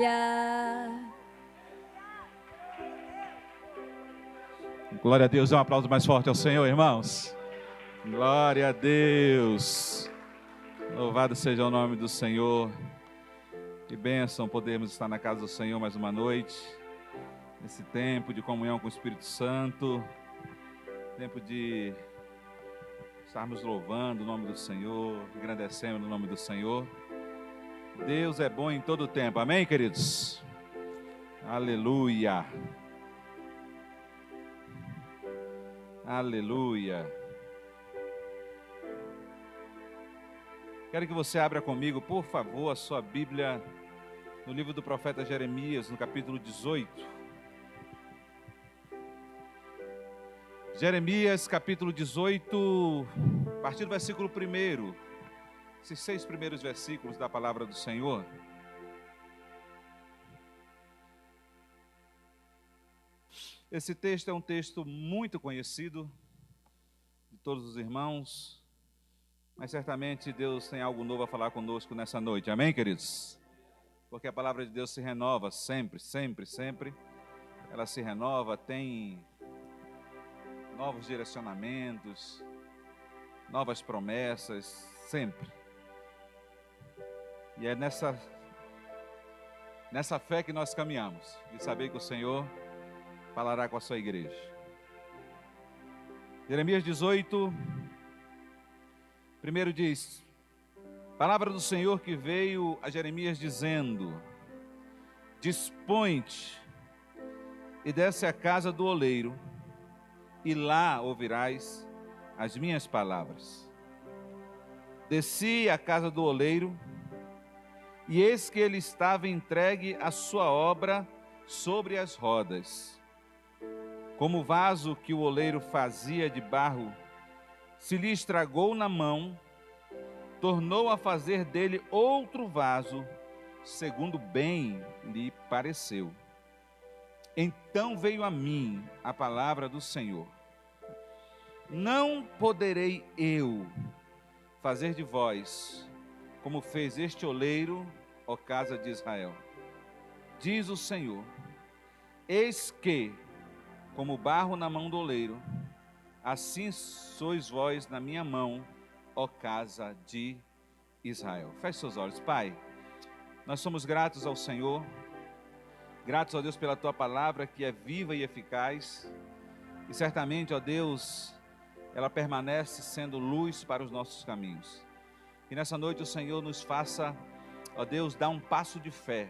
aleluia. Glória a Deus, dê um aplauso mais forte ao Senhor, irmãos. Glória a Deus. Louvado seja o nome do Senhor. Que bênção podermos estar na casa do Senhor mais uma noite. Nesse tempo de comunhão com o Espírito Santo. Tempo de estarmos louvando o nome do Senhor, engrandecendo o nome do Senhor. Deus é bom em todo tempo, amém, queridos? Aleluia. Aleluia. Quero que você abra comigo, por favor, a sua Bíblia no livro do profeta Jeremias, no capítulo 18. Jeremias, capítulo 18, a partir do versículo 1. Esses 6 primeiros versículos da palavra do Senhor. Esse texto é um texto muito conhecido de todos os irmãos, mas certamente Deus tem algo novo a falar conosco nessa noite, amém, queridos? Porque a palavra de Deus se renova sempre, sempre, sempre. Ela se renova, tem novos direcionamentos, novas promessas, sempre. E é nessa fé que nós caminhamos, de saber que o Senhor falará com a sua igreja. Jeremias 18, primeiro diz: palavra do Senhor que veio a Jeremias dizendo: dispõe-te e desce à casa do oleiro, e lá ouvirás as minhas palavras. Desci à casa do oleiro, e eis que ele estava entregue à sua obra sobre as rodas. Como o vaso que o oleiro fazia de barro se lhe estragou na mão, tornou a fazer dele outro vaso, segundo bem lhe pareceu. Então veio a mim a palavra do Senhor: não poderei eu fazer de vós como fez este oleiro, ó casa de Israel. Diz o Senhor: eis que, como barro na mão do oleiro, assim sois vós na minha mão, ó casa de Israel. Feche seus olhos. Pai, nós somos gratos ao Senhor, gratos a Deus pela tua palavra que é viva e eficaz, e certamente, ó Deus, ela permanece sendo luz para os nossos caminhos. E nessa noite o Senhor nos faça, ó Deus, dar um passo de fé,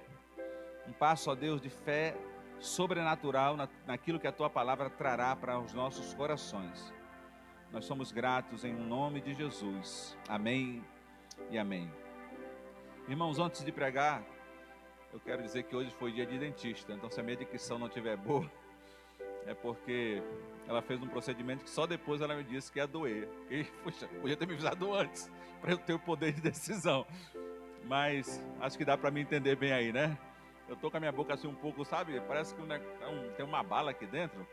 um passo, ó Deus, de fé sobrenatural naquilo que a tua palavra trará para os nossos corações. Nós somos gratos em nome de Jesus. Amém e amém. Irmãos, antes de pregar, eu quero dizer que hoje foi dia de dentista, então se a minha dicção não estiver boa, é porque ela fez um procedimento que só depois ela me disse que ia doer. E, puxa, podia ter me avisado antes, para eu ter o poder de decisão. Mas acho que dá para me entender bem aí, né? Eu estou com a minha boca assim um pouco, sabe? Parece que tem uma bala aqui dentro.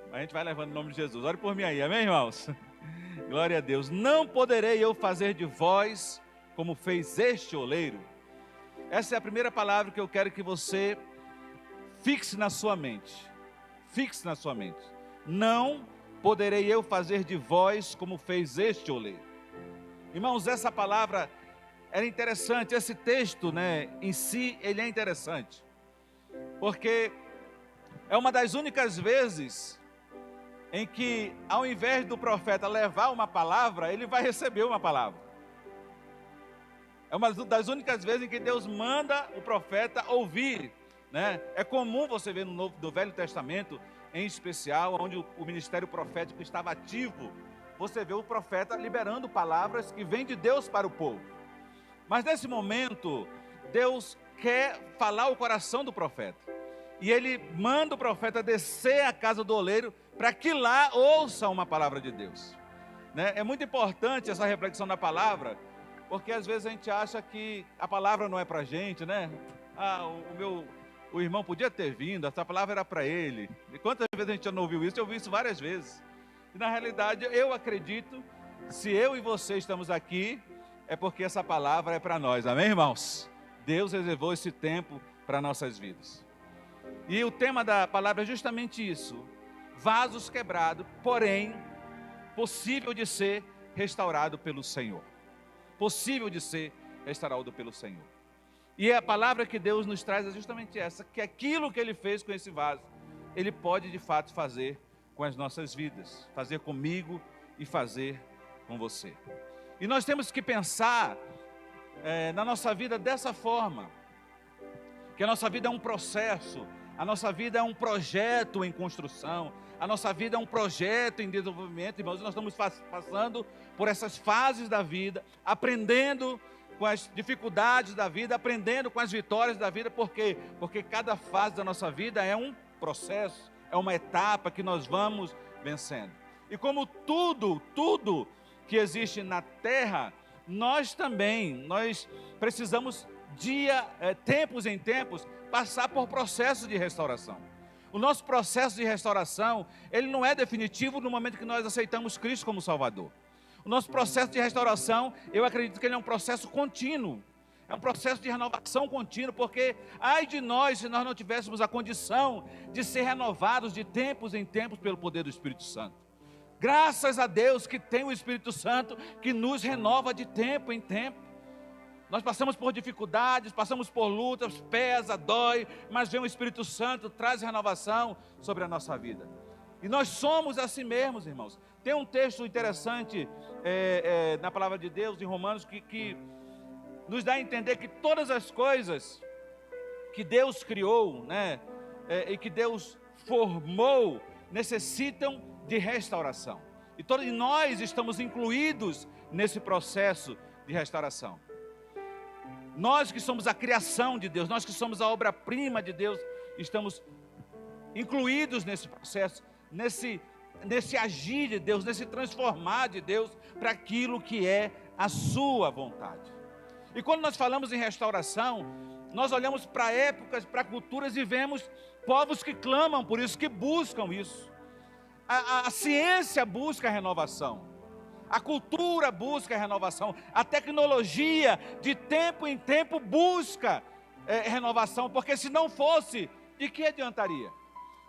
Mas a gente vai levando o nome de Jesus. Ore por mim aí, amém, irmãos? Glória a Deus. Não poderei eu fazer de vós como fez este oleiro. Essa é a primeira palavra que eu quero que você fixe na sua mente. Fixe na sua mente. Não poderei eu fazer de vós como fez este oleiro. Irmãos, essa palavra era interessante. Esse texto, né, em si, ele é interessante. Porque é uma das únicas vezes em que, ao invés do profeta levar uma palavra, ele vai receber uma palavra. É uma das únicas vezes em que Deus manda o profeta ouvir, né? É comum você ver no Velho Testamento, em especial, onde o ministério profético estava ativo, você vê o profeta liberando palavras que vêm de Deus para o povo. Mas nesse momento, Deus quer falar o coração do profeta. E ele manda o profeta descer à casa do oleiro para que lá ouça uma palavra de Deus, né? É muito importante essa reflexão da palavra, porque às vezes a gente acha que a palavra não é para a gente, né? O irmão podia ter vindo, essa palavra era para ele. E quantas vezes a gente já não ouviu isso? Eu ouvi isso várias vezes. E na realidade eu acredito, se eu e você estamos aqui, é porque essa palavra é para nós, amém, irmãos? Deus reservou esse tempo para nossas vidas. E o tema da palavra é justamente isso: vasos quebrados, porém possível de ser restaurado pelo Senhor. Possível de ser restaurado pelo Senhor. E a palavra que Deus nos traz é justamente essa, que aquilo que Ele fez com esse vaso, Ele pode de fato fazer com as nossas vidas, fazer comigo e fazer com você. E nós temos que pensar na nossa vida dessa forma, que a nossa vida é um processo, a nossa vida é um projeto em construção, a nossa vida é um projeto em desenvolvimento, irmãos. Nós estamos passando por essas fases da vida, aprendendo com as dificuldades da vida, aprendendo com as vitórias da vida. Por quê? Porque cada fase da nossa vida é um processo, é uma etapa que nós vamos vencendo. E como tudo que existe na terra, nós precisamos tempos em tempos, passar por processo de restauração. O nosso processo de restauração, ele não é definitivo no momento que nós aceitamos Cristo como Salvador. O nosso processo de restauração, eu acredito que ele é um processo contínuo. É um processo de renovação contínua, porque ai de nós se nós não tivéssemos a condição de ser renovados de tempos em tempos pelo poder do Espírito Santo. Graças a Deus que tem o Espírito Santo que nos renova de tempo em tempo. Nós passamos por dificuldades, passamos por lutas, pesa, dói, mas vem o Espírito Santo, traz renovação sobre a nossa vida. E nós somos assim mesmos, irmãos. Tem um texto interessante na palavra de Deus, em Romanos, que nos dá a entender que todas as coisas que Deus criou, e que Deus formou, necessitam de restauração. E nós estamos incluídos nesse processo de restauração. Nós que somos a criação de Deus, nós que somos a obra-prima de Deus, estamos incluídos nesse processo, nesse agir de Deus, nesse transformar de Deus para aquilo que é a sua vontade. E quando nós falamos em restauração, nós olhamos para épocas, para culturas e vemos povos que clamam por isso, que buscam isso. A ciência busca a renovação. A cultura busca a renovação, a tecnologia de tempo em tempo busca renovação, porque se não fosse, de que adiantaria?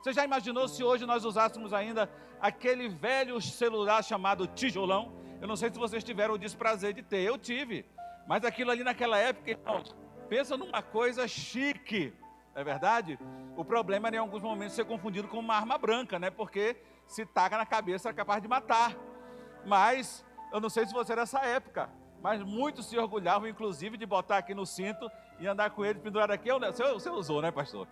Você já imaginou se hoje nós usássemos ainda aquele velho celular chamado tijolão? Eu não sei se vocês tiveram o desprazer de ter, eu tive, mas aquilo ali naquela época, irmãos, pensa numa coisa chique, não é verdade? O problema era em alguns momentos ser confundido com uma arma branca, porque se taca na cabeça é capaz de matar. Mas, eu não sei se você era dessa época, mas muitos se orgulhavam, inclusive, de botar aqui no cinto e andar com ele pendurado aqui. Você usou, né, pastor?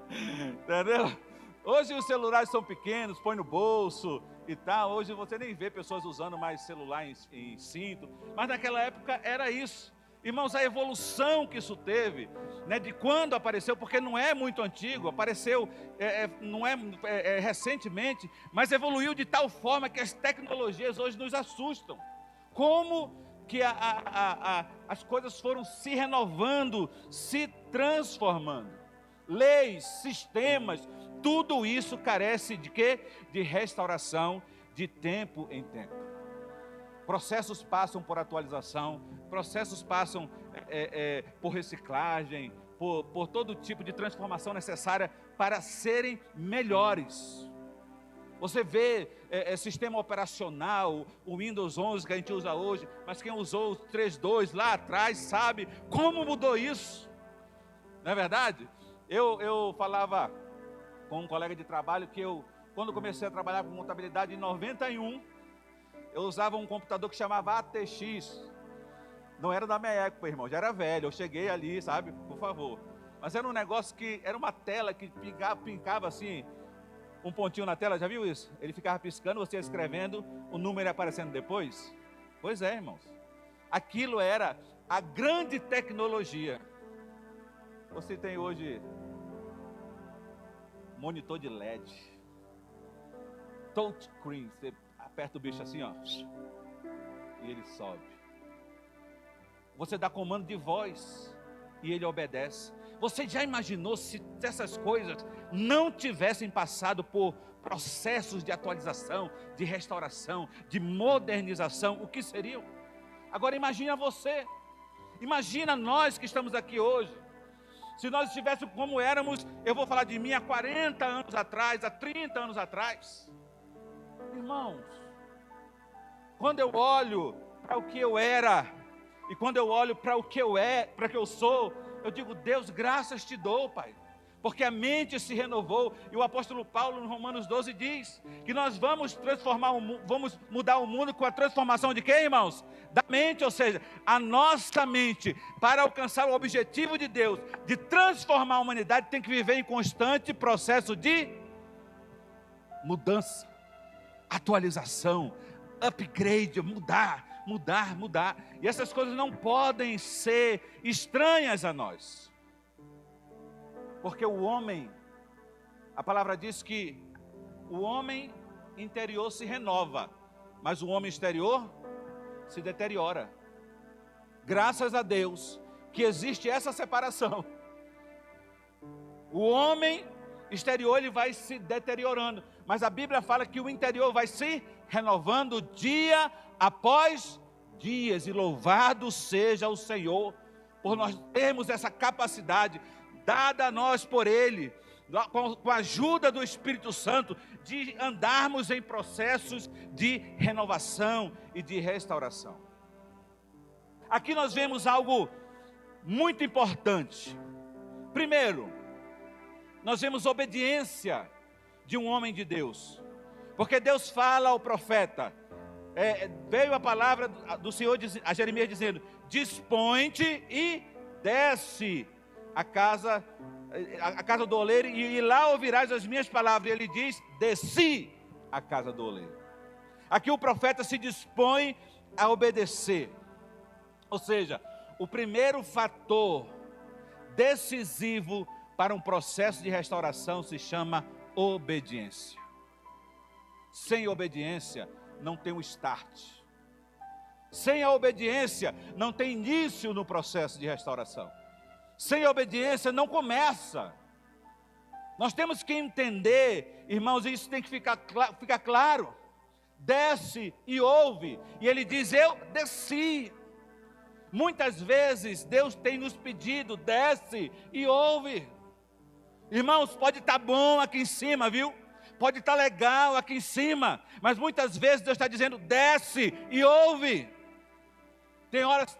Entendeu? Hoje os celulares são pequenos, põe no bolso e tal. Hoje você nem vê pessoas usando mais celular em cinto. Mas naquela época era isso. Irmãos, a evolução que isso teve, de quando apareceu, porque não é muito antigo, apareceu, recentemente, mas evoluiu de tal forma que as tecnologias hoje nos assustam. Como que as coisas foram se renovando, se transformando. Leis, sistemas, tudo isso carece de quê? De restauração de tempo em tempo. Processos passam por atualização, processos passam por reciclagem, por todo tipo de transformação necessária para serem melhores. Você vê sistema operacional, o Windows 11 que a gente usa hoje, mas quem usou o 3.2 lá atrás sabe como mudou isso. Não é verdade? Eu falava com um colega de trabalho que quando comecei a trabalhar com contabilidade em 91, eu usava um computador que chamava ATX. Não era da minha época, irmão, já era velho. Eu cheguei ali, sabe, por favor. Mas era um negócio que, era uma tela que pincava assim, um pontinho na tela, já viu isso? Ele ficava piscando, você escrevendo, o número aparecendo depois. Pois é, irmãos. Aquilo era a grande tecnologia. Você tem hoje monitor de LED, touchscreen, você aperta o bicho assim, ó, e ele sobe. Você dá comando de voz e ele obedece. Você já imaginou se essas coisas não tivessem passado por processos de atualização, de restauração, de modernização, o que seriam? Agora imagina você. Imagina nós que estamos aqui hoje, se nós estivéssemos como éramos, eu vou falar de mim há 40 anos atrás, há 30 anos atrás. Irmãos, quando eu olho para o que eu era, e quando eu olho para o que para o que eu sou, eu digo, Deus, graças te dou, Pai. Porque a mente se renovou, e o apóstolo Paulo, no Romanos 12, diz que nós vamos vamos mudar o mundo com a transformação de quem, irmãos? Da mente, ou seja, a nossa mente, para alcançar o objetivo de Deus, de transformar a humanidade, tem que viver em constante processo de mudança, atualização, upgrade, mudar. E essas coisas não podem ser estranhas a nós. Porque o homem, a palavra diz que o homem interior se renova, mas o homem exterior se deteriora. Graças a Deus que existe essa separação. O homem exterior ele vai se deteriorando, mas a Bíblia fala que o interior vai se renovando dia após dia. E louvado seja o Senhor por nós termos essa capacidade dada a nós por Ele, com a ajuda do Espírito Santo, de andarmos em processos de renovação e de restauração. Aqui nós vemos algo muito importante. Primeiro, nós vemos obediência de um homem de Deus, porque Deus fala ao profeta, veio a palavra do Senhor a Jeremias dizendo, dispõe-te e desce a casa do oleiro, e lá ouvirás as minhas palavras. E ele diz, desci a casa do oleiro. Aqui o profeta se dispõe a obedecer. Ou seja, o primeiro fator decisivo para um processo de restauração se chama obediência. Sem obediência não tem um start. Sem a obediência não tem início no processo de restauração. Sem obediência não começa. Nós temos que entender, irmãos, isso tem que ficar claro. Desce e ouve. E ele diz, eu desci. Muitas vezes Deus tem nos pedido, desce e ouve. Irmãos, pode estar bom aqui em cima, viu? Pode estar legal aqui em cima, mas muitas vezes Deus está dizendo, desce e ouve.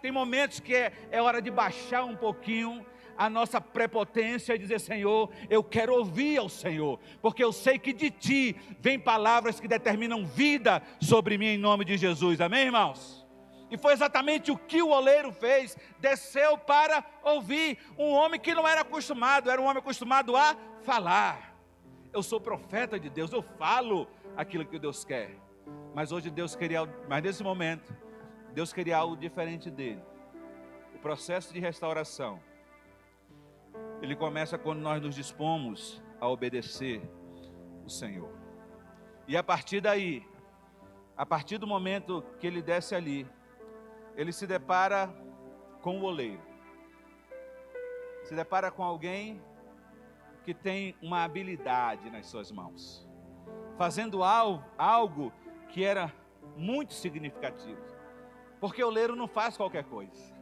Tem momentos que é hora de baixar um pouquinho a nossa prepotência e dizer, Senhor, eu quero ouvir ao Senhor, porque eu sei que de Ti vem palavras que determinam vida sobre mim em nome de Jesus, amém, irmãos? E foi exatamente o que o oleiro fez, desceu para ouvir, um homem que não era acostumado, era um homem acostumado a falar. Eu sou profeta de Deus, eu falo aquilo que Deus quer, mas hoje mas nesse momento, Deus queria algo diferente dele. O processo de restauração, ele começa quando nós nos dispomos a obedecer o Senhor. E a partir daí, a partir do momento que ele desce ali, ele se depara com o oleiro. Se depara com alguém que tem uma habilidade nas suas mãos, fazendo algo que era muito significativo. Porque o oleiro não faz qualquer coisa.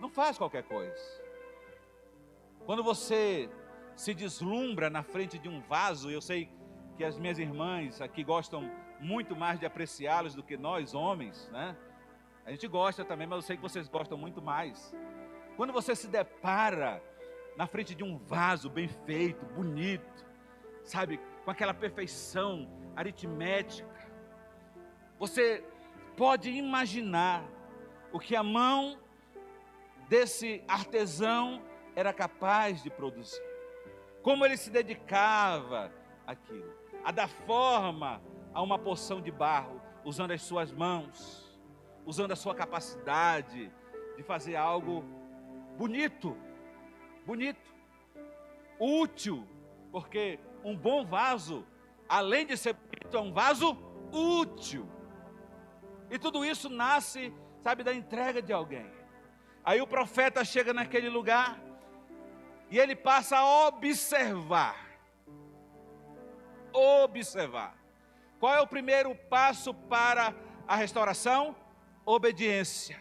Não faz qualquer coisa. Quando você se deslumbra na frente de um vaso, eu sei que as minhas irmãs aqui gostam muito mais de apreciá-los do que nós homens, né? A gente gosta também, mas eu sei que vocês gostam muito mais. Quando você se depara na frente de um vaso bem feito, bonito, sabe, com aquela perfeição aritmética, você pode imaginar o que a mão desse artesão era capaz de produzir. Como ele se dedicava àquilo, a dar forma a uma porção de barro, usando as suas mãos, usando a sua capacidade de fazer algo bonito, útil, porque um bom vaso, além de ser bonito, é um vaso útil. E tudo isso nasce, sabe, da entrega de alguém. Aí o profeta chega naquele lugar e ele passa a observar. Qual é o primeiro passo para a restauração? Obediência.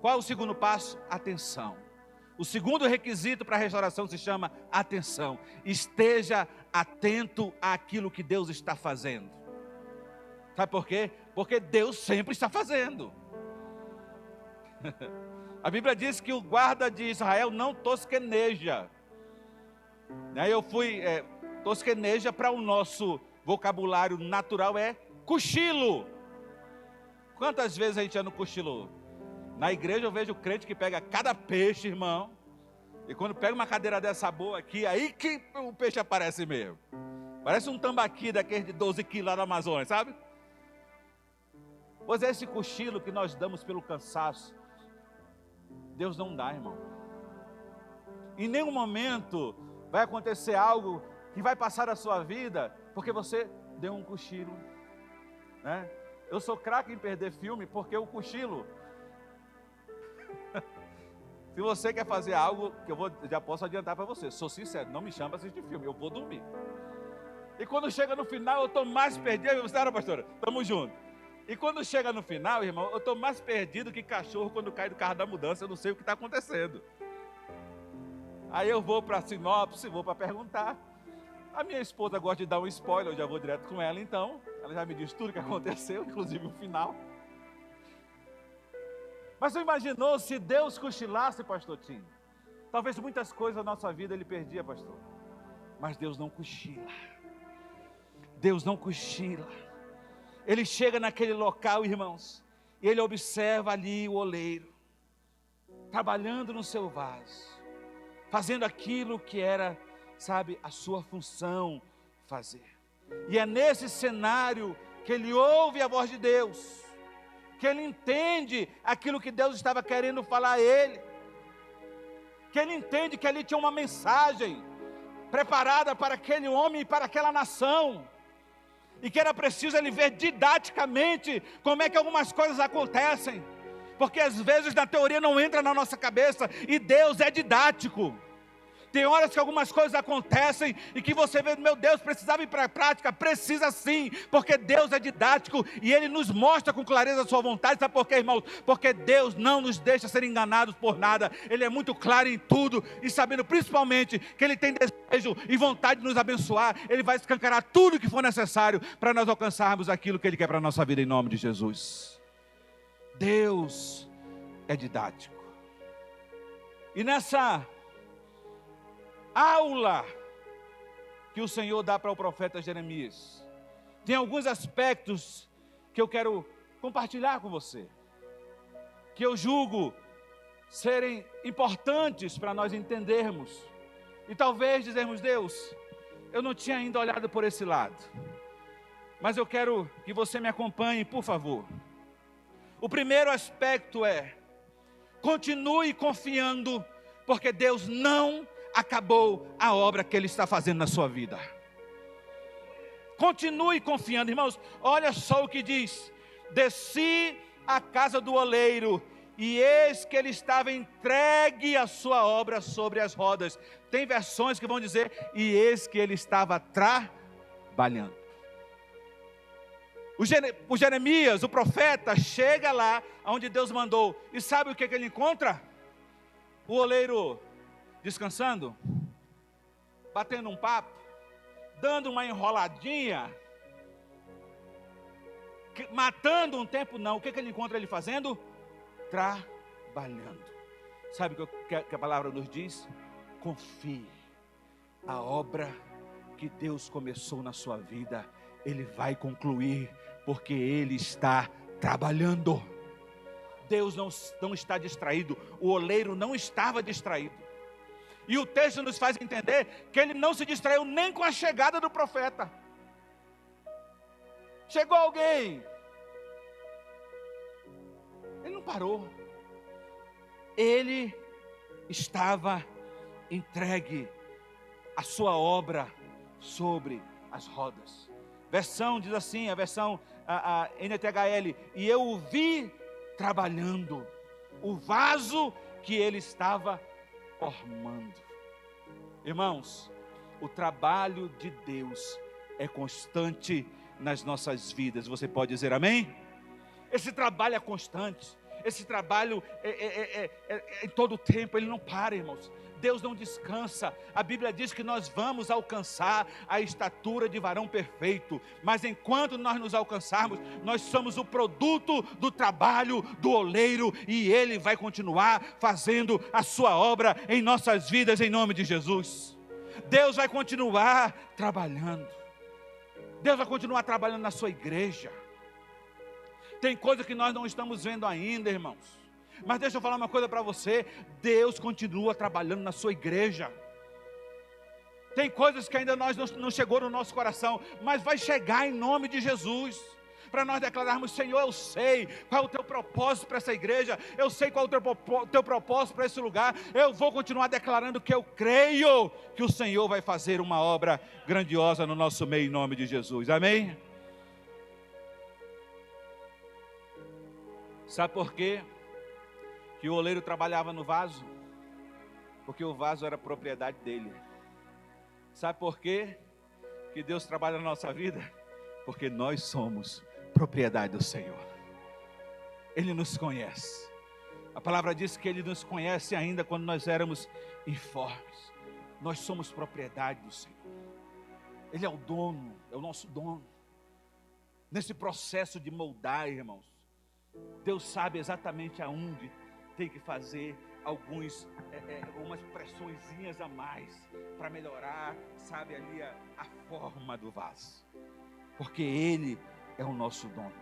Qual é o segundo passo? Atenção. O segundo requisito para a restauração se chama atenção. Esteja atento àquilo que Deus está fazendo. Sabe por quê? Porque Deus sempre está fazendo. A Bíblia diz que o guarda de Israel não tosqueneja. Eu fui tosqueneja para o nosso vocabulário natural é cochilo. Quantas vezes a gente já não cochilou? Na igreja eu vejo crente que pega cada peixe, irmão. E quando pega uma cadeira dessa boa aqui, aí que o peixe aparece mesmo. Parece um tambaqui daquele de 12 quilos lá na Amazônia, sabe? Pois é, esse cochilo que nós damos pelo cansaço, Deus não dá, irmão. Em nenhum momento vai acontecer algo que vai passar a sua vida porque você deu um cochilo, né? Eu sou craque em perder filme porque o cochilo. Se você quer fazer algo que já posso adiantar para você, sou sincero, não me chama para assistir filme, eu vou dormir. E quando chega no final, eu estou mais perdido. Você era, pastora? Estamos juntos. E quando chega no final, irmão, eu estou mais perdido que cachorro quando cai do carro da mudança. Eu não sei o que está acontecendo. Aí eu vou para a sinopse, vou para perguntar. A minha esposa gosta de dar um spoiler, eu já vou direto com ela então. Ela já me diz tudo o que aconteceu, inclusive o final. Mas você imaginou se Deus cochilasse, pastor Tim? Talvez muitas coisas da nossa vida ele perdia, pastor. Mas Deus não cochila. Deus não cochila. Ele chega naquele local, irmãos, e ele observa ali o oleiro, trabalhando no seu vaso, fazendo aquilo que era, sabe, a sua função fazer. E é nesse cenário que ele ouve a voz de Deus, que ele entende aquilo que Deus estava querendo falar a ele, que ele entende que ali tinha uma mensagem preparada para aquele homem e para aquela nação, e que era preciso ele ver didaticamente como é que algumas coisas acontecem, porque às vezes na teoria não entra na nossa cabeça, e Deus é didático. Tem horas que algumas coisas acontecem e que você vê, meu Deus, precisava ir para a prática. Precisa sim, porque Deus é didático e Ele nos mostra com clareza a sua vontade. Sabe por quê, irmãos? Porque Deus não nos deixa ser enganados por nada. Ele é muito claro em tudo e sabendo principalmente que Ele tem desejo e vontade de nos abençoar. Ele vai escancarar tudo o que for necessário para nós alcançarmos aquilo que Ele quer para a nossa vida em nome de Jesus. Deus é didático. E nessa aula que o Senhor dá para o profeta Jeremias, tem alguns aspectos que eu quero compartilhar com você, que eu julgo serem importantes para nós entendermos, e talvez dizermos, Deus, eu não tinha ainda olhado por esse lado, mas eu quero que você me acompanhe, por favor. O primeiro aspecto é, continue confiando, porque Deus não acabou a obra que Ele está fazendo na sua vida. Continue confiando, irmãos. Olha só o que diz: desci à casa do oleiro, e eis que ele estava entregue a sua obra sobre as rodas. Tem versões que vão dizer, e eis que ele estava trabalhando. O Jeremias, o profeta, chega lá onde Deus mandou, e sabe o que ele encontra? O oleiro descansando, batendo um papo, dando uma enroladinha, matando um tempo não. O que ele encontra ele fazendo? Trabalhando. Sabe o que a palavra nos diz? Confie. A obra que Deus começou na sua vida, Ele vai concluir, porque Ele está trabalhando. Deus não está distraído, o oleiro não estava distraído. E o texto nos faz entender que ele não se distraiu nem com a chegada do profeta. Chegou alguém, ele não parou. Ele estava entregue a sua obra sobre as rodas. Versão diz assim, a versão a NTHL, e eu o vi trabalhando, o vaso que ele estava formando. Irmãos, o trabalho de Deus é constante nas nossas vidas. Você pode dizer amém? Esse trabalho é constante. Esse trabalho em todo o tempo, ele não para, irmãos. Deus não descansa. A Bíblia diz que nós vamos alcançar a estatura de varão perfeito. Mas enquanto nós nos alcançarmos, nós somos o produto do trabalho do oleiro. E Ele vai continuar fazendo a sua obra em nossas vidas, em nome de Jesus. Deus vai continuar trabalhando. Deus vai continuar trabalhando na sua igreja. Tem coisa que nós não estamos vendo ainda, irmãos. Mas deixa eu falar uma coisa para você. Deus continua trabalhando na sua igreja. Tem coisas que ainda não chegou no nosso coração, mas vai chegar em nome de Jesus. Para nós declararmos: Senhor, eu sei qual é o teu propósito para essa igreja. Eu sei qual é o teu propósito para esse lugar. Eu vou continuar declarando que eu creio que o Senhor vai fazer uma obra grandiosa no nosso meio, em nome de Jesus. Amém? Sabe por quê que o oleiro trabalhava no vaso? Porque o vaso era propriedade dele. Sabe por quê que Deus trabalha na nossa vida? Porque nós somos propriedade do Senhor. Ele nos conhece. A palavra diz que Ele nos conhece ainda quando nós éramos informes. Nós somos propriedade do Senhor. Ele é o dono, é o nosso dono. Nesse processo de moldar, irmãos, Deus sabe exatamente aonde tem que fazer algumas pressõezinhas a mais para melhorar, sabe, ali a forma do vaso. Porque Ele é o nosso dono.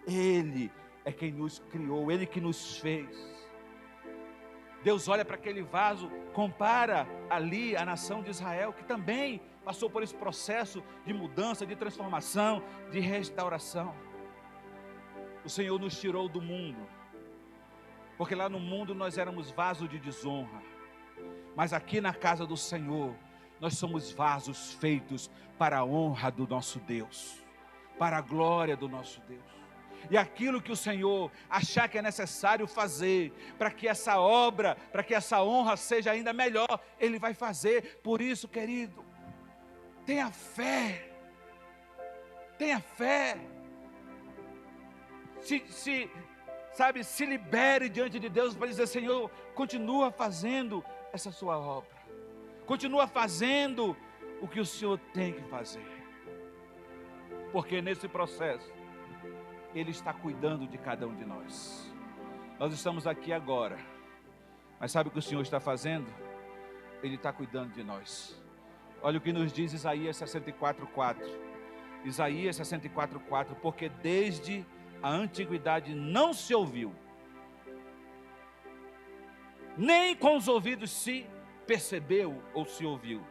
Ele é quem nos criou, Ele que nos fez. Deus olha para aquele vaso, compara ali a nação de Israel, que também passou por esse processo de mudança, de transformação, de restauração. O Senhor nos tirou do mundo, porque lá no mundo nós éramos vasos de desonra, mas aqui na casa do Senhor, nós somos vasos feitos para a honra do nosso Deus, para a glória do nosso Deus. E aquilo que o Senhor achar que é necessário fazer, para que essa obra, para que essa honra seja ainda melhor, Ele vai fazer. Por isso, querido, tenha fé, tenha fé. Se libere diante de Deus para dizer: Senhor, continua fazendo essa sua obra, continua fazendo o que o Senhor tem que fazer, porque nesse processo Ele está cuidando de cada um de nós. Nós estamos aqui agora, mas sabe o que o Senhor está fazendo? Ele está cuidando de nós. Olha o que nos diz Isaías 64:4. Isaías 64:4. Porque desde a antiguidade não se ouviu, nem com os ouvidos se percebeu ou se ouviu,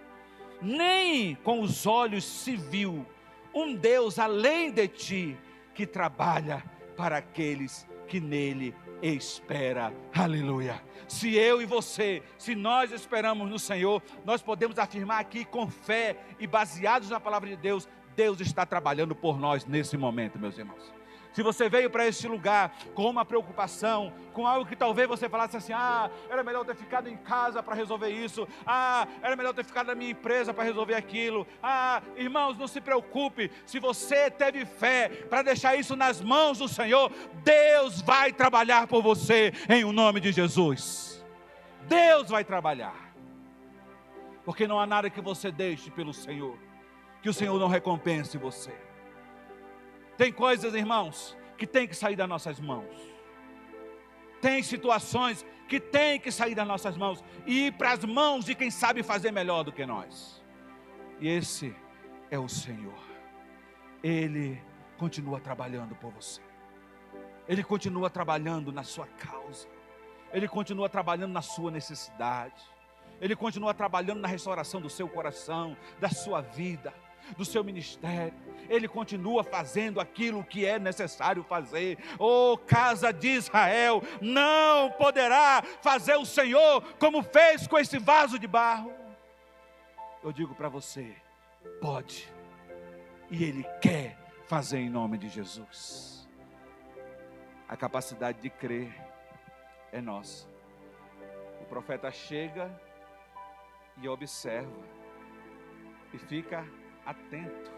nem com os olhos se viu um Deus além de ti, que trabalha para aqueles que nele espera. Aleluia. Se eu e você, se nós esperamos no Senhor, nós podemos afirmar aqui com fé e baseados na palavra de Deus: Deus está trabalhando por nós nesse momento, meus irmãos. Se você veio para este lugar com uma preocupação, com algo que talvez você falasse assim: era melhor eu ter ficado em casa para resolver isso, era melhor eu ter ficado na minha empresa para resolver aquilo, irmãos, não se preocupe. Se você teve fé para deixar isso nas mãos do Senhor, Deus vai trabalhar por você em o nome de Jesus. Deus vai trabalhar, porque não há nada que você deixe pelo Senhor que o Senhor não recompense você. Tem coisas, irmãos, que tem que sair das nossas mãos. Tem situações que tem que sair das nossas mãos e ir para as mãos de quem sabe fazer melhor do que nós. E esse é o Senhor. Ele continua trabalhando por você. Ele continua trabalhando na sua causa. Ele continua trabalhando na sua necessidade. Ele continua trabalhando na restauração do seu coração, da sua vida, do seu ministério. Ele continua fazendo aquilo que é necessário fazer. Casa de Israel, não poderá fazer o Senhor como fez com esse vaso de barro. Eu digo para você: pode, e Ele quer fazer em nome de Jesus. A capacidade de crer é nossa. O profeta chega e observa e fica atento.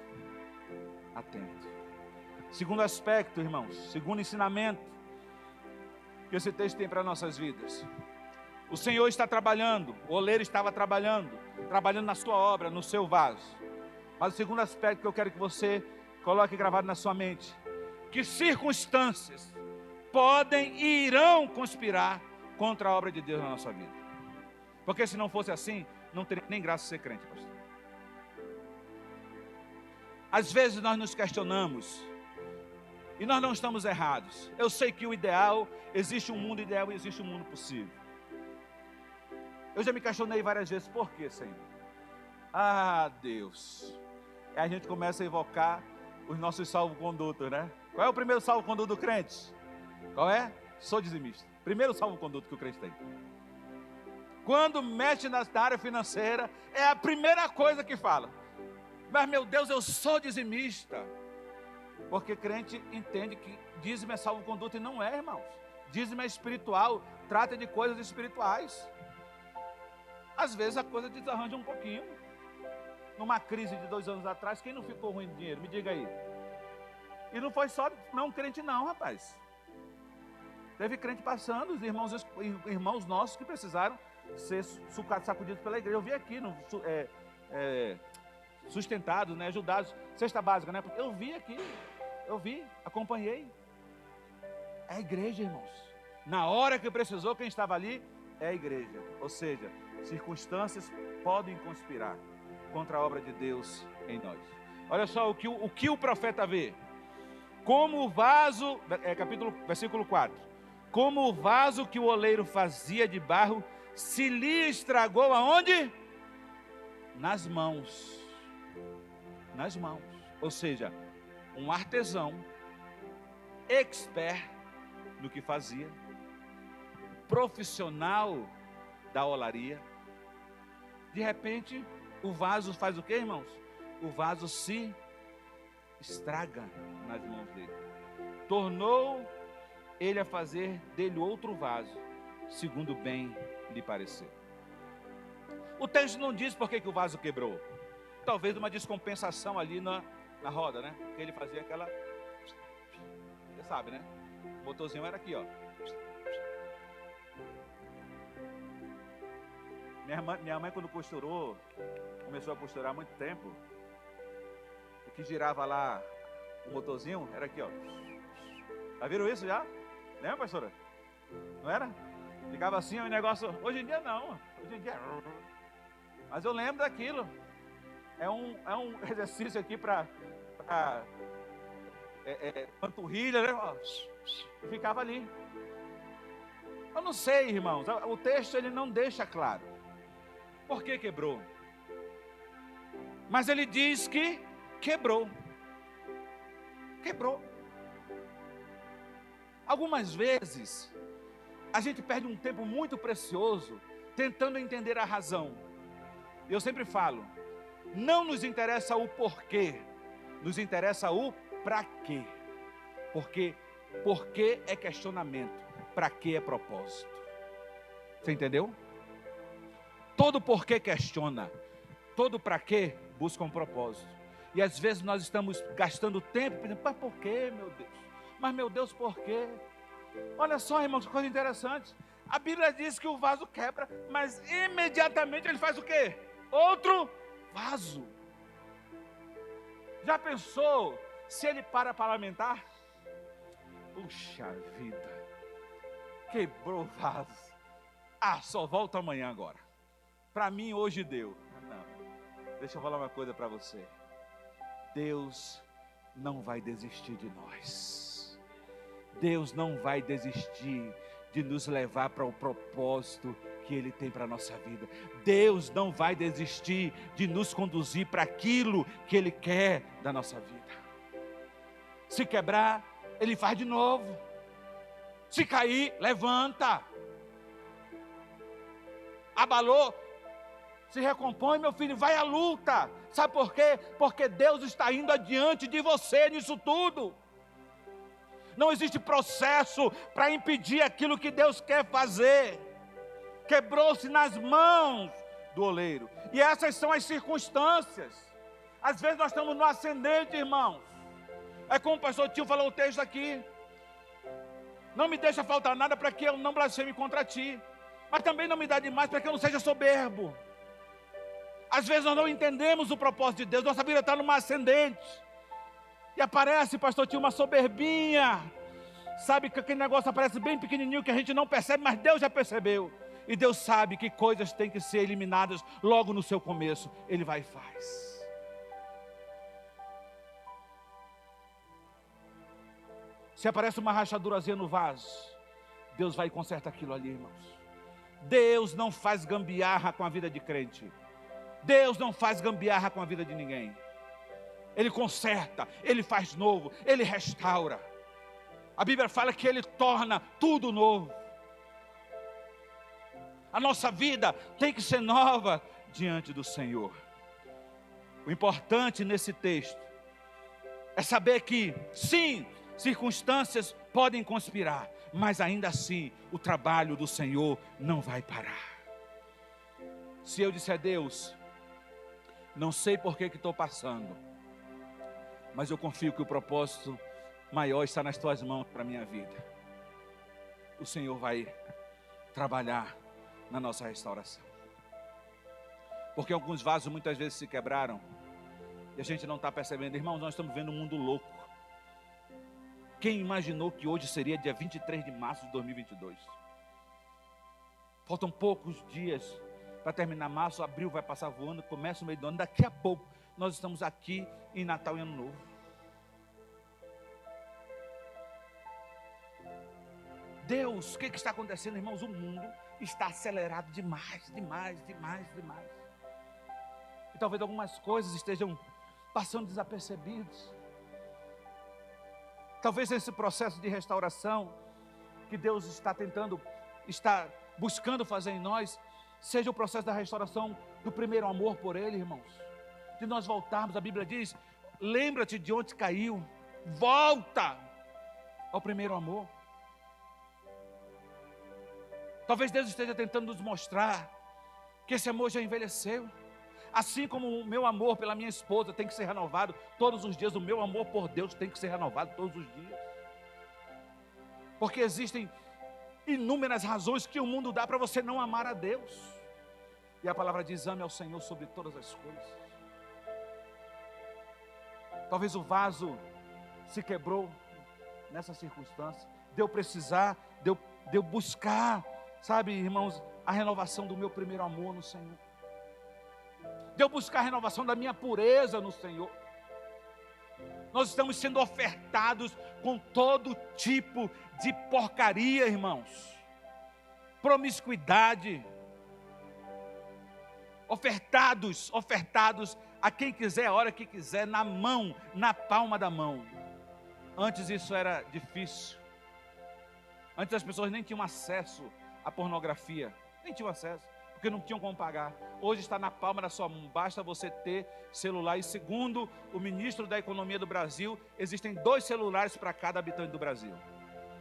Segundo aspecto, irmãos, segundo ensinamento, que esse texto tem para nossas vidas. O Senhor está trabalhando, o oleiro estava trabalhando na sua obra, no seu vaso. Mas o segundo aspecto que eu quero que você coloque gravado na sua mente, que circunstâncias podem e irão conspirar contra a obra de Deus na nossa vida. Porque se não fosse assim, não teria nem graça ser crente, pastor. Às vezes nós nos questionamos, e nós não estamos errados. Eu sei que o ideal, existe um mundo ideal e existe um mundo possível. Eu já me questionei várias vezes, por quê, Senhor? Ah, Deus. Aí a gente começa a evocar os nossos salvo-condutos, né? Qual é o primeiro salvo-conduto do crente? Qual é? Sou dizimista. Primeiro salvo-conduto que o crente tem. Quando mexe na área financeira, é a primeira coisa que fala. Mas, meu Deus, eu sou dizimista. Porque crente entende que dízimo é salvo-conduto e não é, irmãos. Dízimo é espiritual, trata de coisas espirituais. Às vezes a coisa desarranja um pouquinho. Numa crise de 2 anos atrás, quem não ficou ruim de dinheiro? Me diga aí. E não foi só não crente não, rapaz. Teve crente passando, os irmãos nossos que precisaram ser sacudidos pela igreja. Eu vi aqui, sustentados, né, ajudados, cesta básica, né? Eu vi aqui, acompanhei. É a igreja, irmãos. Na hora que precisou, quem estava ali é a igreja. Ou seja, circunstâncias podem conspirar contra a obra de Deus em nós. Olha só o que o profeta vê. Como o vaso, versículo 4. Como o vaso que o oleiro fazia de barro se lhe estragou aonde? Nas mãos. Nas mãos. Ou seja, um artesão expert no que fazia, profissional da olaria. De repente, o vaso faz o quê, irmãos? O vaso se estraga nas mãos dele. Tornou ele a fazer dele outro vaso, segundo bem lhe pareceu. O texto não diz por que o vaso quebrou. Talvez uma descompensação ali na roda, né? Porque ele fazia aquela... Você sabe, né? O motorzinho era aqui, ó. Minha mãe quando costurou, começou a costurar há muito tempo, o que girava lá, o motorzinho, era aqui, ó. Já viram isso já? Lembra, pastora? Não era? Ficava assim, o negócio... Hoje em dia não. Hoje em dia... Mas eu lembro daquilo. É um exercício aqui para panturrilha, né? E ficava ali. Eu não sei, irmãos. O texto ele não deixa claro por que quebrou. Mas ele diz que quebrou. Quebrou. Algumas vezes a gente perde um tempo muito precioso tentando entender a razão. Eu sempre falo, não nos interessa o porquê, nos interessa o para quê. Porque porquê é questionamento, para quê é propósito. Você entendeu? Todo porquê questiona, todo para quê busca um propósito. E às vezes nós estamos gastando tempo pensando, mas por quê, meu Deus? Mas meu Deus, por quê? Olha só, irmãos, que coisa interessante. A Bíblia diz que o vaso quebra, mas imediatamente ele faz o quê? Outro vaso. Já pensou se ele para lamentar? Puxa vida, quebrou o vaso. Ah, só volta amanhã agora. Para mim hoje deu. Não, deixa eu falar uma coisa para você. Deus não vai desistir de nós. Deus não vai desistir de nos levar para o propósito que Ele tem para a nossa vida. Deus não vai desistir de nos conduzir para aquilo que Ele quer da nossa vida. Se quebrar, Ele faz de novo. Se cair, levanta. Abalou, se recompõe, meu filho, vai à luta. Sabe por quê? Porque Deus está indo adiante de você nisso tudo. Não existe processo para impedir aquilo que Deus quer fazer. Quebrou-se nas mãos do oleiro. E essas são as circunstâncias. Às vezes nós estamos no ascendente, irmãos. É como o pastor Tio falou o texto aqui. Não me deixa faltar nada para que eu não blasfeme contra ti. Mas também não me dá demais para que eu não seja soberbo. Às vezes nós não entendemos o propósito de Deus. Nossa vida está numa ascendente. E aparece, pastor, tinha uma soberbinha. Sabe que aquele negócio aparece bem pequenininho que a gente não percebe, mas Deus já percebeu. E Deus sabe que coisas têm que ser eliminadas logo no seu começo. Ele vai e faz. Se aparece uma rachadurazinha no vaso, Deus vai e conserta aquilo ali, irmãos. Deus não faz gambiarra com a vida de crente. Deus não faz gambiarra com a vida de ninguém. Ele conserta, Ele faz novo, Ele restaura. A Bíblia fala que Ele torna tudo novo. A nossa vida tem que ser nova diante do Senhor. O importante nesse texto é saber que, sim, circunstâncias podem conspirar, mas ainda assim o trabalho do Senhor não vai parar. Se eu disser a Deus, não sei por que estou passando, mas eu confio que o propósito maior está nas tuas mãos para a minha vida. O Senhor vai trabalhar na nossa restauração. Porque alguns vasos muitas vezes se quebraram e a gente não está percebendo. Irmãos, nós estamos vendo um mundo louco. Quem imaginou que hoje seria dia 23 de março de 2022? Faltam poucos dias para terminar março, abril vai passar voando, começa o meio do ano, daqui a pouco nós estamos aqui em Natal e Ano Novo. Deus, o que está acontecendo, irmãos? O mundo está acelerado demais. E talvez algumas coisas estejam passando desapercebidas. Talvez esse processo de restauração que Deus está buscando fazer em nós, seja o processo da restauração do primeiro amor por Ele, irmãos. De nós voltarmos, a Bíblia diz, lembra-te de onde caiu, volta ao primeiro amor. Talvez Deus esteja tentando nos mostrar que esse amor já envelheceu. Assim como o meu amor pela minha esposa tem que ser renovado todos os dias, o meu amor por Deus tem que ser renovado todos os dias. Porque existem inúmeras razões que o mundo dá para você não amar a Deus. E a palavra diz, ame ao Senhor sobre todas as coisas. Talvez o vaso se quebrou nessa circunstância. De eu precisar, de eu buscar, sabe, irmãos, a renovação do meu primeiro amor no Senhor. De eu buscar a renovação da minha pureza no Senhor. Nós estamos sendo ofertados com todo tipo de porcaria, irmãos. Promiscuidade. Ofertados a quem quiser, a hora que quiser, na mão, na palma da mão. Antes isso era difícil. Antes as pessoas nem tinham acesso à pornografia. Nem tinham acesso, porque não tinham como pagar. Hoje está na palma da sua mão, basta você ter celular. E segundo o ministro da Economia do Brasil, existem 2 celulares para cada habitante do Brasil.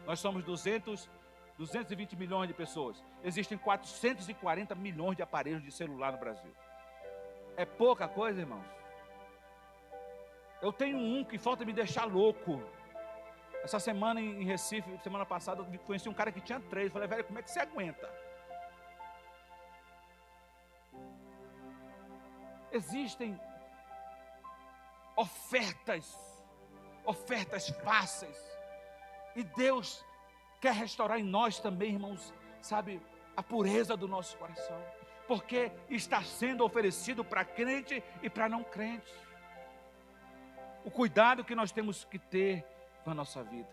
Nós somos 220 milhões de pessoas. Existem 440 milhões de aparelhos de celular no Brasil. É pouca coisa, irmãos? Eu tenho um que falta me deixar louco. Essa semana em Recife, semana passada, eu conheci um cara que tinha 3. Falei, velho, como é que você aguenta? Existem ofertas fáceis. E Deus quer restaurar em nós também, irmãos, sabe, a pureza do nosso coração. Porque está sendo oferecido para crente e para não crente. O cuidado que nós temos que ter com a nossa vida.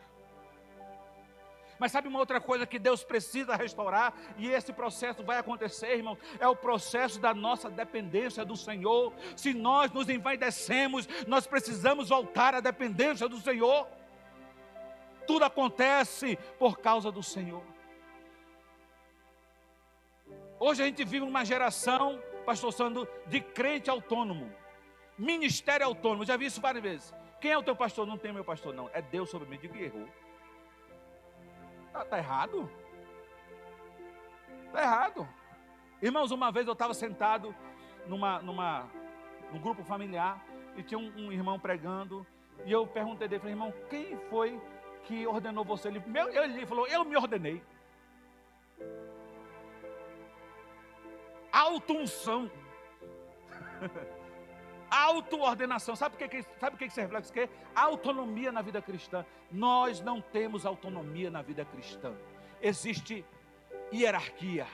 Mas sabe uma outra coisa que Deus precisa restaurar, e esse processo vai acontecer, irmão, é o processo da nossa dependência do Senhor. Se nós nos envaidecemos, nós precisamos voltar à dependência do Senhor. Tudo acontece por causa do Senhor. Hoje a gente vive uma geração, pastor Sandro, de crente autônomo, ministério autônomo. Já vi isso várias vezes. Quem é o teu pastor? Não tem meu pastor, não. É Deus sobre mim. Digo que errou. Está errado? Está errado. Irmãos, uma vez eu estava sentado num grupo familiar e tinha um irmão pregando, e eu perguntei dele, falei, irmão, quem foi que ordenou você? Ele falou, eu me ordenei. Auto-unção. Auto-ordenação. Sabe o que isso reflete? Que autonomia na vida cristã. Nós não temos autonomia na vida cristã. Existe hierarquia.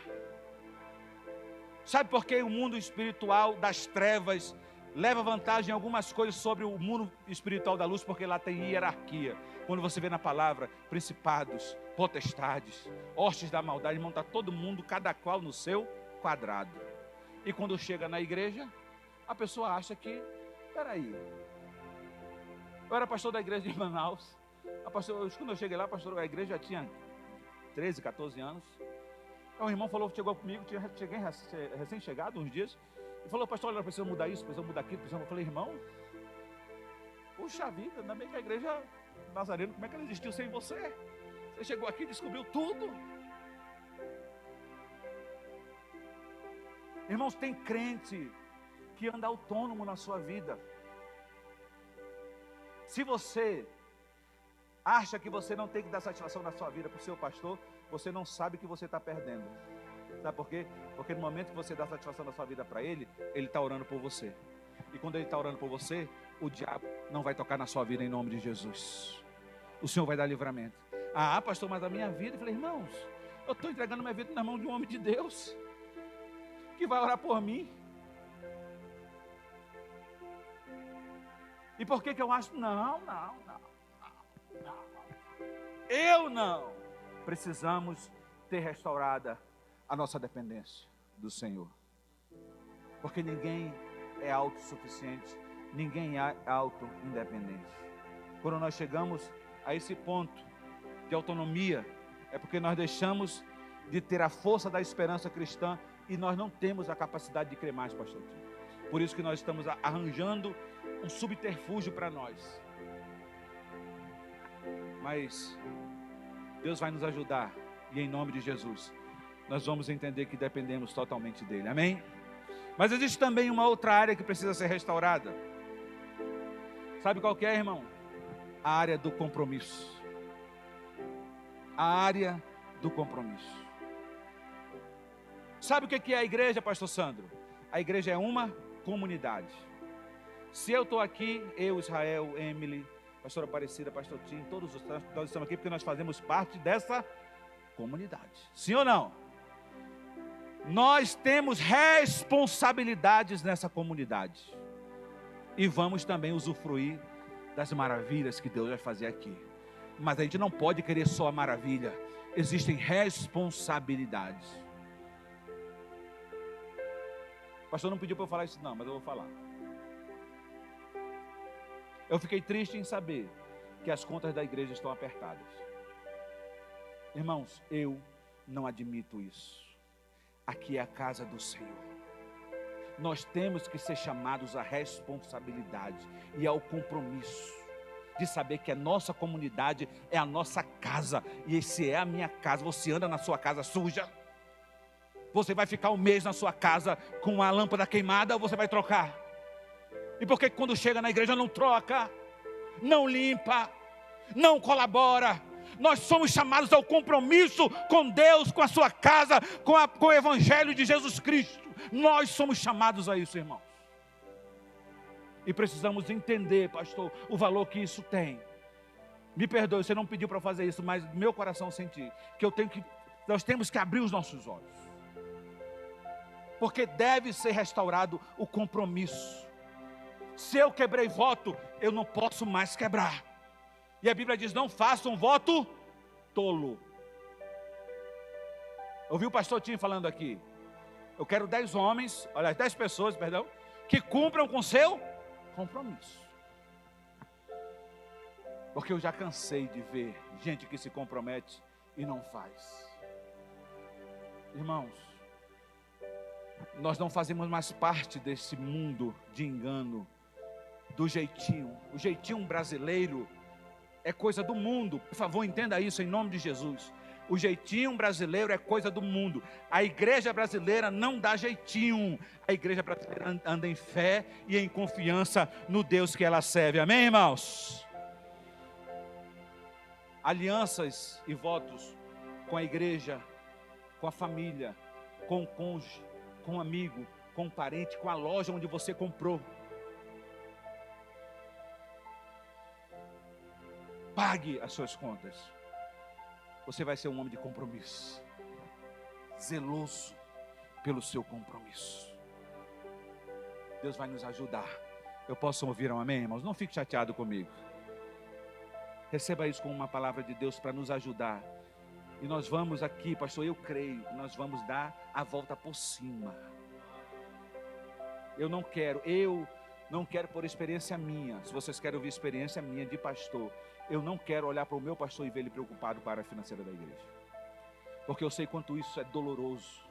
Sabe por que o mundo espiritual das trevas leva vantagem em algumas coisas sobre o mundo espiritual da luz? Porque lá tem hierarquia. Quando você vê na palavra principados, potestades, hostes da maldade, irmão, está todo mundo, cada qual no seu quadrado. E quando chega na igreja, a pessoa acha que, peraí, eu era pastor da igreja de Manaus, quando eu cheguei lá, a igreja já tinha 13, 14 anos. Um irmão chegou comigo, cheguei recém-chegado uns dias, e falou, pastor, olha, precisa mudar isso, precisa mudar aquilo, eu falei, irmão, puxa vida, ainda bem que a igreja Nazareno, como é que ela existiu sem você? Você chegou aqui e descobriu tudo. Irmãos, tem crente que anda autônomo na sua vida. Se você acha que você não tem que dar satisfação na sua vida para o seu pastor, você não sabe que você está perdendo. Sabe por quê? Porque no momento que você dá satisfação na sua vida para ele, ele está orando por você. E quando ele está orando por você, o diabo não vai tocar na sua vida em nome de Jesus. O Senhor vai dar livramento. Ah, pastor, mas a minha vida... Eu falei, irmãos, eu estou entregando minha vida na mão de um homem de Deus, que vai orar por mim. E por que eu acho? Não. Eu não. Precisamos ter restaurada a nossa dependência do Senhor. Porque ninguém é autossuficiente, ninguém é auto-independente. Quando nós chegamos a esse ponto de autonomia, é porque nós deixamos de ter a força da esperança cristã e nós não temos a capacidade de crer mais, pastor. Por isso que nós estamos arranjando um subterfúgio para nós. Mas Deus vai nos ajudar e em nome de Jesus nós vamos entender que dependemos totalmente dele, amém? Mas existe também uma outra área que precisa ser restaurada. Sabe qual que é, irmão? A área do compromisso. A área do compromisso. Sabe o que é a igreja, pastor Sandro? A igreja é uma comunidade. Se eu estou aqui, eu, Israel, Emily, pastora Aparecida, pastor Tim, todos nós estamos aqui porque nós fazemos parte dessa comunidade. Sim ou não? Nós temos responsabilidades nessa comunidade. E vamos também usufruir das maravilhas que Deus vai fazer aqui. Mas a gente não pode querer só a maravilha. Existem responsabilidades. O pastor não pediu para eu falar isso não, mas eu vou falar. Eu fiquei triste em saber que as contas da igreja estão apertadas. Irmãos, eu não admito isso. Aqui é a casa do Senhor. Nós temos que ser chamados à responsabilidade e ao compromisso de saber que a nossa comunidade é a nossa casa. E esse é a minha casa. Você anda na sua casa suja? Você vai ficar um mês na sua casa com a lâmpada queimada ou você vai trocar? E por que quando chega na igreja não troca? Não limpa? Não colabora? Nós somos chamados ao compromisso com Deus, com a sua casa, com o Evangelho de Jesus Cristo. Nós somos chamados a isso, irmãos. E precisamos entender, pastor, o valor que isso tem. Me perdoe, você não pediu para fazer isso, mas meu coração senti que nós temos que abrir os nossos olhos. Porque deve ser restaurado o compromisso. Se eu quebrei voto, eu não posso mais quebrar. E a Bíblia diz, não faça um voto tolo. Ouvi o pastor Tim falando aqui. Eu quero 10 homens, olha, 10 pessoas, perdão, que cumpram com seu compromisso. Porque eu já cansei de ver gente que se compromete e não faz. Irmãos, nós não fazemos mais parte desse mundo de engano, do jeitinho. O jeitinho brasileiro é coisa do mundo. Por favor, entenda isso em nome de Jesus. O jeitinho brasileiro é coisa do mundo. A igreja brasileira não dá jeitinho. A igreja brasileira anda em fé e em confiança no Deus que ela serve. Amém, irmãos? alianças e votos com a igreja, com a família, com o cônjuge, com o amigo, com o parente, com a loja onde você comprou. Pague as suas contas. Você vai ser um homem de compromisso, zeloso pelo seu compromisso. Deus vai nos ajudar. Eu posso ouvir um amém, irmãos? Não fique chateado comigo. Receba isso como uma palavra de Deus para nos ajudar. E nós vamos aqui, pastor, eu creio, nós vamos dar a volta por cima. Eu não quero por experiência minha. Se vocês querem ouvir experiência minha de pastor, eu não quero olhar para o meu pastor e ver ele preocupado para a financeira da igreja. Porque eu sei quanto isso é doloroso.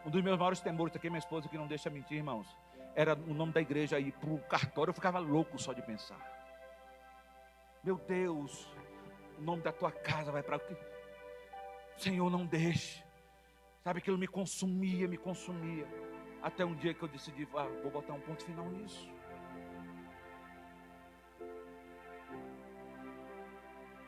Um dos meus maiores temores, aqui minha esposa que não deixa mentir, irmãos, era o nome da igreja aí para o cartório. Eu ficava louco só de pensar. Meu Deus, o nome da tua casa vai para o quê? Senhor, não deixe. Sabe, aquilo me consumia. Até um dia que eu decidi, vou botar um ponto final nisso.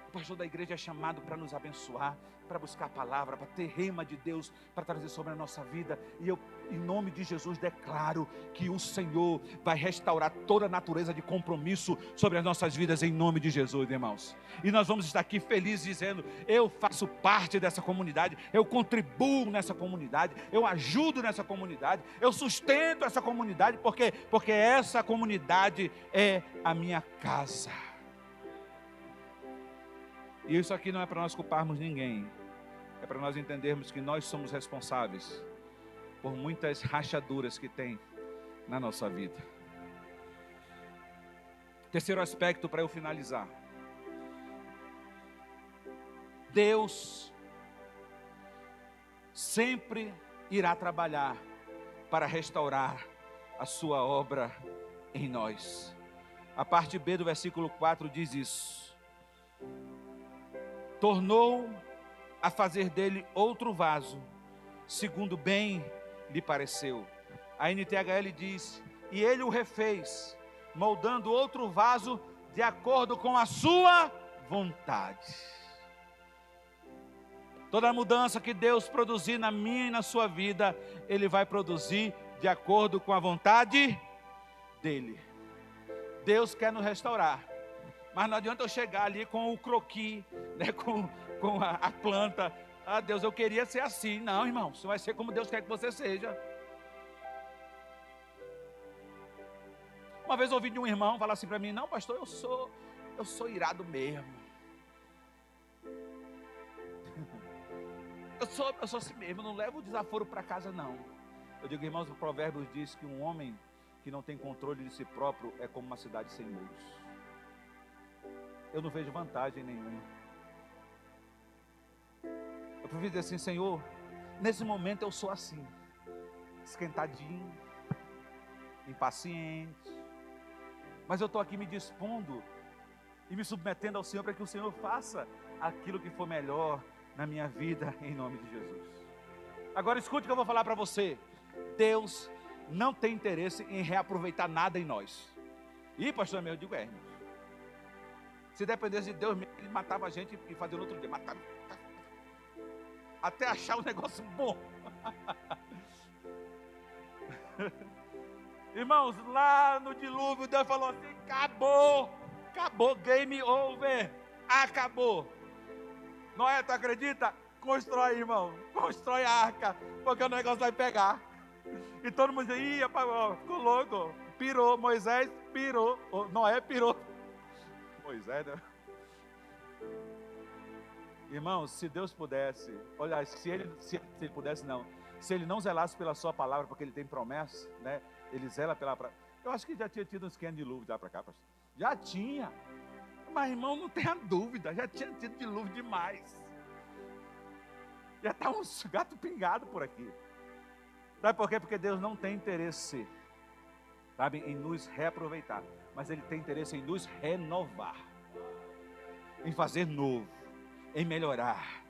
O pastor da igreja é chamado para nos abençoar, para buscar a palavra, para ter rema de Deus, para trazer sobre a nossa vida. E eu, em nome de Jesus, declaro que o Senhor vai restaurar toda a natureza de compromisso sobre as nossas vidas, em nome de Jesus, irmãos. E nós vamos estar aqui felizes dizendo, eu faço parte dessa comunidade, eu contribuo nessa comunidade, eu ajudo nessa comunidade, eu sustento essa comunidade, porque essa comunidade é a minha casa. E isso aqui não é para nós culparmos ninguém. É para nós entendermos que nós somos responsáveis por muitas rachaduras que tem na nossa vida. Terceiro aspecto para eu finalizar. Deus sempre irá trabalhar para restaurar a sua obra em nós. A parte B do versículo 4 diz isso. Tornou a fazer dele outro vaso, segundo bem lhe pareceu. A NTHL diz, e ele o refez, moldando outro vaso de acordo com a sua vontade. Toda mudança que Deus produzir na minha e na sua vida, Ele vai produzir de acordo com a vontade dEle. Deus quer nos restaurar. Mas não adianta eu chegar ali com o croquis, né, com a planta. Ah, Deus, eu queria ser assim. Não, irmão, você vai ser como Deus quer que você seja. Uma vez eu ouvi de um irmão falar assim para mim, não, pastor, eu sou irado mesmo. Eu sou assim mesmo, não levo o desaforo para casa não. Eu digo, irmãos, o Provérbios diz que um homem que não tem controle de si próprio é como uma cidade sem muros. Eu não vejo vantagem nenhuma. Eu prefiro dizer assim, Senhor, nesse momento eu sou assim, esquentadinho, impaciente, mas eu estou aqui me dispondo e me submetendo ao Senhor para que o Senhor faça aquilo que for melhor na minha vida, em nome de Jesus. Agora escute o que eu vou falar para você. Deus não tem interesse em reaproveitar nada em nós. E pastor meu, eu digo, irmãos, se dependesse de Deus, Ele matava a gente e fazia no outro dia, matava, até achar um negócio bom. Irmãos, lá no dilúvio, Deus falou assim, acabou, game over, acabou. Noé, tu acredita? Constrói, irmão, constrói a arca, porque o negócio vai pegar. E todo mundo diz, ih, rapaz, ficou louco, pirou, Moisés pirou, Noé pirou. Moisés, né? Irmãos, se Deus pudesse, olha, se ele pudesse não, se ele não zelasse pela sua palavra, porque ele tem promessa, né? Ele zela pela palavra. Eu acho que já tinha tido um esquema de dilúvio já para cá, pastor. Já tinha. Mas irmão, não tenha dúvida, já tinha tido dilúvio demais. Já está uns gato pingado por aqui. Sabe por quê? Porque Deus não tem interesse, sabe, em nos reaproveitar, mas Ele tem interesse em nos renovar, em fazer novo, em melhorar.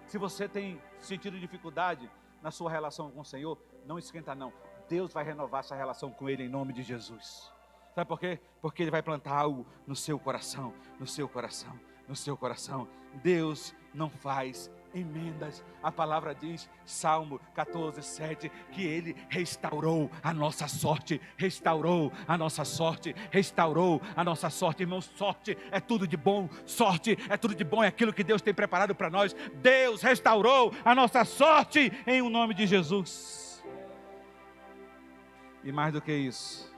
Se você tem sentido dificuldade na sua relação com o Senhor, não esquenta não. Deus vai renovar essa relação com Ele em nome de Jesus. Sabe por quê? Porque Ele vai plantar algo no seu coração, no seu coração, no seu coração. Deus não faz emendas. A palavra diz, Salmo 14, 7, que Ele restaurou a nossa sorte, restaurou a nossa sorte, restaurou a nossa sorte. Irmão, sorte é tudo de bom, sorte é tudo de bom, é aquilo que Deus tem preparado para nós. Deus restaurou a nossa sorte em o nome de Jesus. E mais do que isso,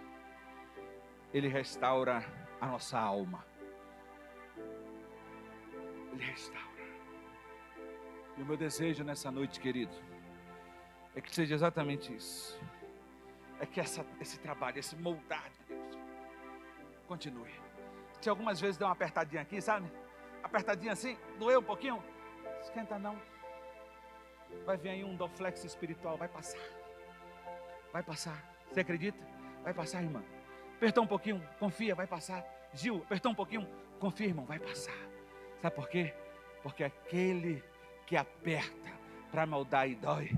Ele restaura a nossa alma. Ele restaura. E o meu desejo nessa noite, querido, é que seja exatamente isso. É que esse trabalho, esse moldar de Deus, continue. Se algumas vezes deu uma apertadinha aqui, sabe? Apertadinha assim, doeu um pouquinho. Esquenta não. Vai vir aí um Dorflex espiritual, vai passar. Vai passar. Você acredita? Vai passar, irmã. Apertou um pouquinho, confia, vai passar. Gil, apertou um pouquinho, confia, irmão, vai passar. Sabe por quê? Porque aquele que aperta para moldar e dói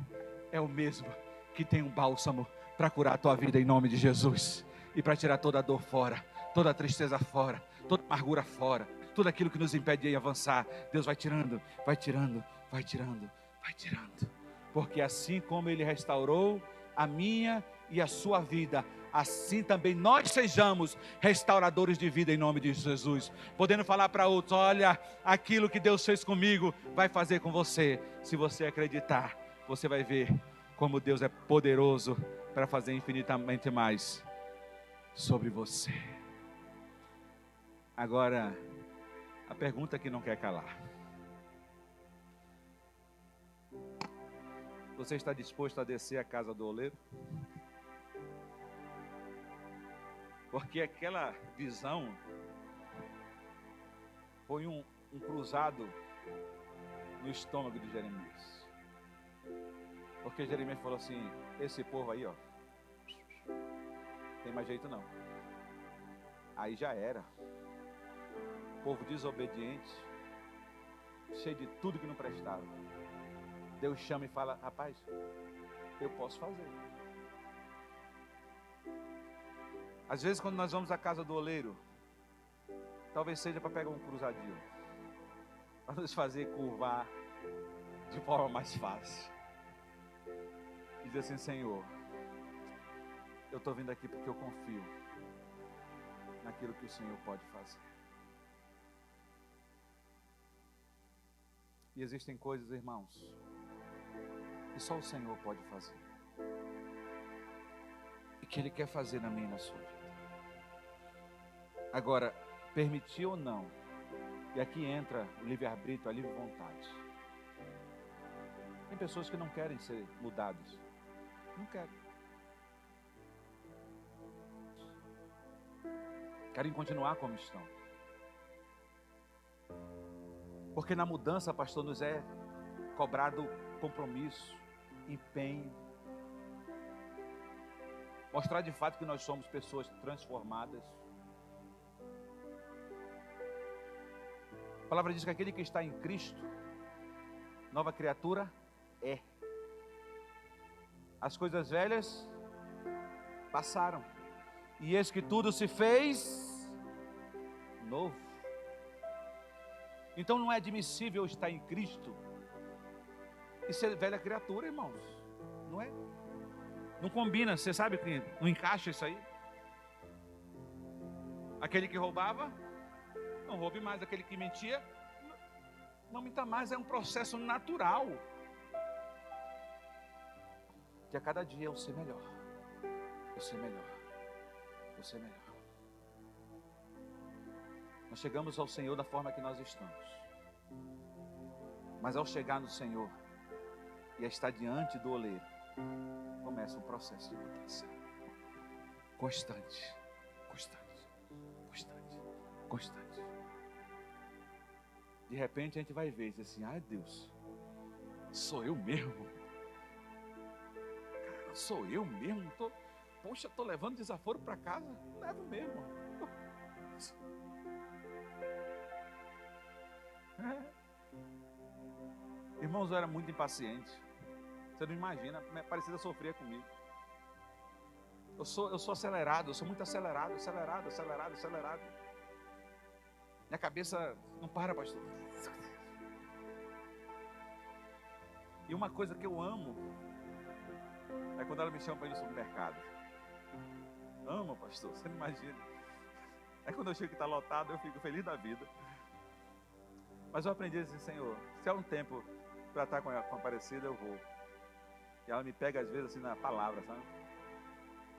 é o mesmo que tem um bálsamo para curar a tua vida em nome de Jesus. E para tirar toda a dor fora, toda a tristeza fora, toda a amargura fora, tudo aquilo que nos impede de avançar. Deus vai tirando, vai tirando, vai tirando, vai tirando. Porque assim como Ele restaurou a minha e a sua vida, assim também nós sejamos restauradores de vida em nome de Jesus, podendo falar para outros, olha, aquilo que Deus fez comigo, vai fazer com você. Se você acreditar, você vai ver como Deus é poderoso para fazer infinitamente mais sobre você. Agora, a pergunta que não quer calar: você está disposto a descer a casa do oleiro? Porque aquela visão foi um cruzado no estômago de Jeremias. Porque Jeremias falou assim, esse povo aí, ó, tem mais jeito não. Aí já era. Povo desobediente, cheio de tudo que não prestava. Deus chama e fala, rapaz, eu posso fazer. Às vezes quando nós vamos à casa do oleiro, talvez seja para pegar um cruzadinho, para nos fazer curvar de forma mais fácil. Diz assim, Senhor, eu estou vindo aqui porque eu confio naquilo que o Senhor pode fazer. E existem coisas, irmãos, que só o Senhor pode fazer. E que Ele quer fazer na minha e na sua vida. Agora, permitir ou não, e aqui entra o livre-arbítrio, a livre vontade. Tem pessoas que não querem ser mudadas. Não querem. Querem continuar como estão. Porque na mudança, pastor, nos é cobrado compromisso, empenho. Mostrar de fato que nós somos pessoas transformadas. A palavra diz que aquele que está em Cristo, nova criatura é. As coisas velhas passaram, e eis que tudo se fez novo. Então não é admissível estar em Cristo e ser velha criatura, irmãos. Não é? Não combina, você sabe que não encaixa isso aí. Aquele que roubava, não roube mais. Aquele que mentia, não minta mais. É um processo natural. Que a cada dia eu ser melhor. Eu ser melhor. Eu ser melhor. Nós chegamos ao Senhor da forma que nós estamos. Mas ao chegar no Senhor e a estar diante do oleiro, começa um processo de mudança. Constante. Constante. Constante. Constante. De repente a gente vai ver e diz assim, ai Deus, sou eu mesmo. Cara, sou eu mesmo. Poxa, estou levando desaforo para casa. Levo mesmo. Irmãos, eu era muito impaciente. Você não imagina, a Aparecida sofria comigo. Eu sou acelerado, eu sou muito acelerado. Minha cabeça não para, pastor. E uma coisa que eu amo é quando ela me chama para ir no supermercado. Amo, pastor, você não imagina. É quando eu chego que está lotado, eu fico feliz da vida. Mas eu aprendi assim, Senhor, se há um tempo para estar com a Aparecida, eu vou. E ela me pega às vezes assim na palavra, sabe?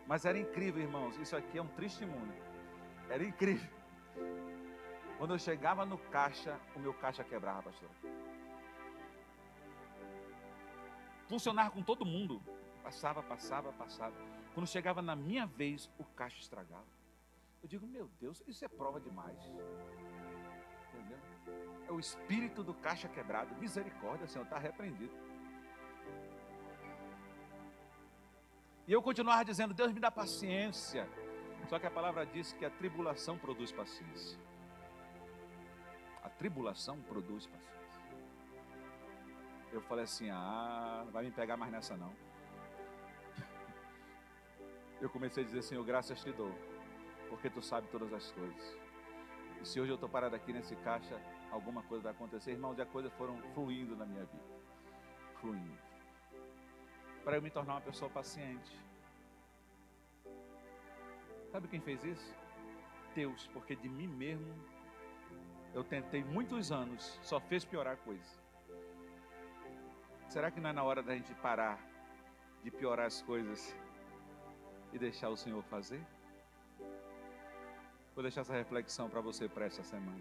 Mas era incrível, irmãos, isso aqui é um testemunho. Era incrível. Quando eu chegava no caixa, o meu caixa quebrava, pastor. Funcionava com todo mundo. Passava. Quando chegava na minha vez, o caixa estragava. Eu digo, meu Deus, isso é prova demais. Entendeu? É o espírito do caixa quebrado. Misericórdia, Senhor, está repreendido. E eu continuava dizendo, Deus me dá paciência. Só que a palavra diz que a tribulação produz paciência. A tribulação produz paciência. Eu falei assim, não vai me pegar mais nessa não. Eu comecei a dizer, Senhor, graças te dou, porque tu sabe todas as coisas. E se hoje eu estou parado aqui nesse caixa, alguma coisa vai acontecer. Irmãos, e as coisas foram fluindo na minha vida. Fluindo. Para eu me tornar uma pessoa paciente. Sabe quem fez isso? Deus, porque de mim mesmo eu tentei muitos anos, só fez piorar a coisa. Será que não é na hora da gente parar de piorar as coisas e deixar o Senhor fazer? Vou deixar essa reflexão para você para essa semana.